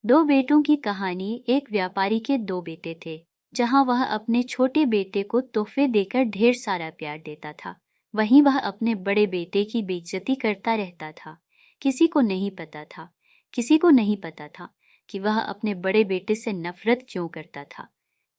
दो बेटों की कहानी। एक व्यापारी के दो बेटे थे। जहां वह अपने छोटे बेटे को तोहफे देकर ढेर सारा प्यार देता था, वहीं वह अपने बड़े बेटे की बेइज्जती करता रहता था। किसी को नहीं पता था कि वह अपने बड़े बेटे से नफरत क्यों करता था।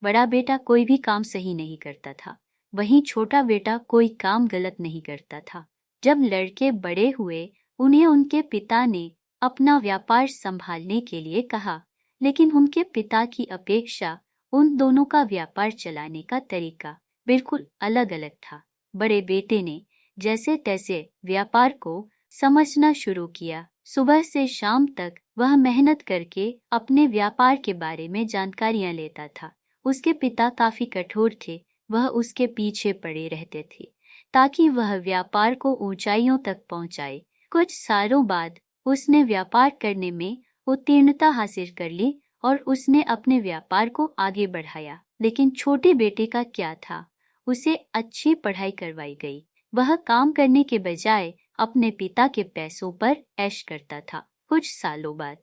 बड़ा बेटा कोई भी काम सही नहीं करता था, वहीं छोटा बेटा कोई काम गलत नहीं करता था। जब लड़के बड़े हुए, उन्हें उनके पिता ने अपना व्यापार संभालने के लिए कहा, लेकिन उनके पिता की अपेक्षा उन दोनों का व्यापार चलाने का तरीका बिल्कुल अलग अलग था। बड़े बेटे ने जैसे तैसे व्यापार को समझना शुरू किया। सुबह से शाम तक वह मेहनत करके अपने व्यापार के बारे में जानकारियां लेता था। उसके पिता काफी कठोर थे, वह उसके पीछे पड़े रहते थे ताकि वह व्यापार को ऊंचाइयों तक पहुंचाए। कुछ सालों बाद उसने व्यापार करने में उत्तीर्णता हासिल कर ली और उसने अपने व्यापार को आगे बढ़ाया। लेकिन छोटे बेटे का क्या था, उसे अच्छी पढ़ाई करवाई गई। वह काम करने के बजाय अपने पिता के पैसों पर ऐश करता था। कुछ सालों बाद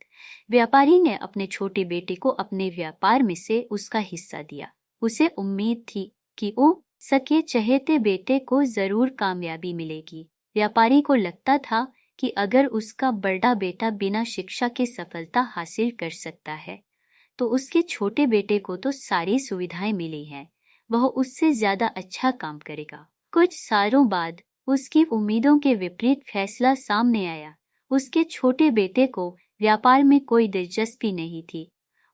व्यापारी ने अपने छोटे बेटे को अपने व्यापार में से उसका हिस्सा दिया। उसे उम्मीद थी कि उसके चहेते बेटे को जरूर कामयाबी मिलेगी। व्यापारी को लगता था कि अगर उसका बड़ा बेटा बिना शिक्षा के सफलता हासिल कर सकता है, तो उसके छोटे बेटे को तो सारी सुविधाएं मिली हैं, वह उससे ज्यादा अच्छा काम करेगा। कुछ सालों बाद उसकी उम्मीदों के विपरीत फैसला सामने आया। उसके छोटे बेटे को व्यापार में कोई दिलचस्पी नहीं थी।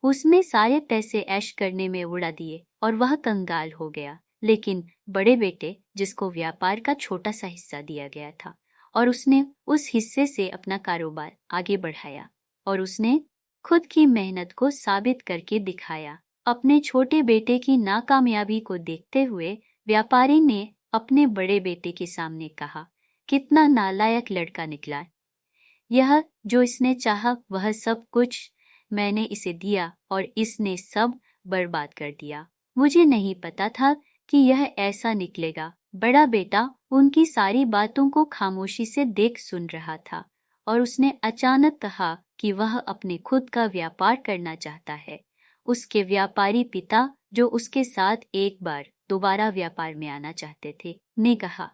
उसने सारे पैसे ऐश करने में उड़ा दिए और वह कंगाल हो गया। लेकिन बड़े बेटे, जिसको व्यापार का छोटा सा हिस्सा दिया गया था, और उसने उस हिस्से से अपना कारोबार आगे बढ़ाया और उसने खुद की मेहनत को साबित करके दिखाया। अपने छोटे बेटे की नाकामयाबी को देखते हुए व्यापारी ने अपने बड़े बेटे के सामने कहा, कितना नालायक लड़का निकला। यह जो इसने चाहा वह सब कुछ मैंने इसे दिया और इसने सब बर्बाद कर दिया। मुझे नहीं पता था कि यह ऐसा निकलेगा। बड़ा बेटा उनकी सारी बातों को खामोशी से देख सुन रहा था और उसने अचानक कहा कि वह अपने खुद का व्यापार करना चाहता है। उसके व्यापारी पिता, जो उसके साथ एक बार दोबारा व्यापार में आना चाहते थे, ने कहा,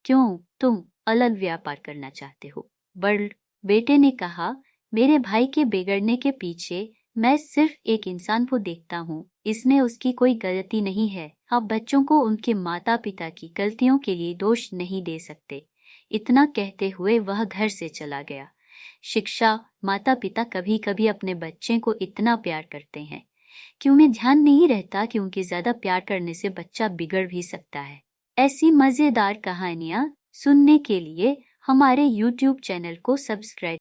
क्यों तुम अलग व्यापार करना चाहते हो? बड़ बेटे ने कहा, मेरे भाई के बिगड़ने के पीछे मैं सिर्फ एक इंसान को देखता हूँ, इसमें उसकी कोई गलती नहीं है। आप बच्चों को उनके माता पिता की गलतियों के लिए दोष नहीं दे सकते। इतना कहते हुए वह घर से चला गया। शिक्षा, माता पिता कभी कभी अपने बच्चे को इतना प्यार करते हैं कि उन्हें ध्यान नहीं रहता कि उनके ज्यादा प्यार करने से बच्चा बिगड़ भी सकता है। ऐसी मजेदार कहानियाँ सुनने के लिए हमारे YouTube चैनल को सब्सक्राइब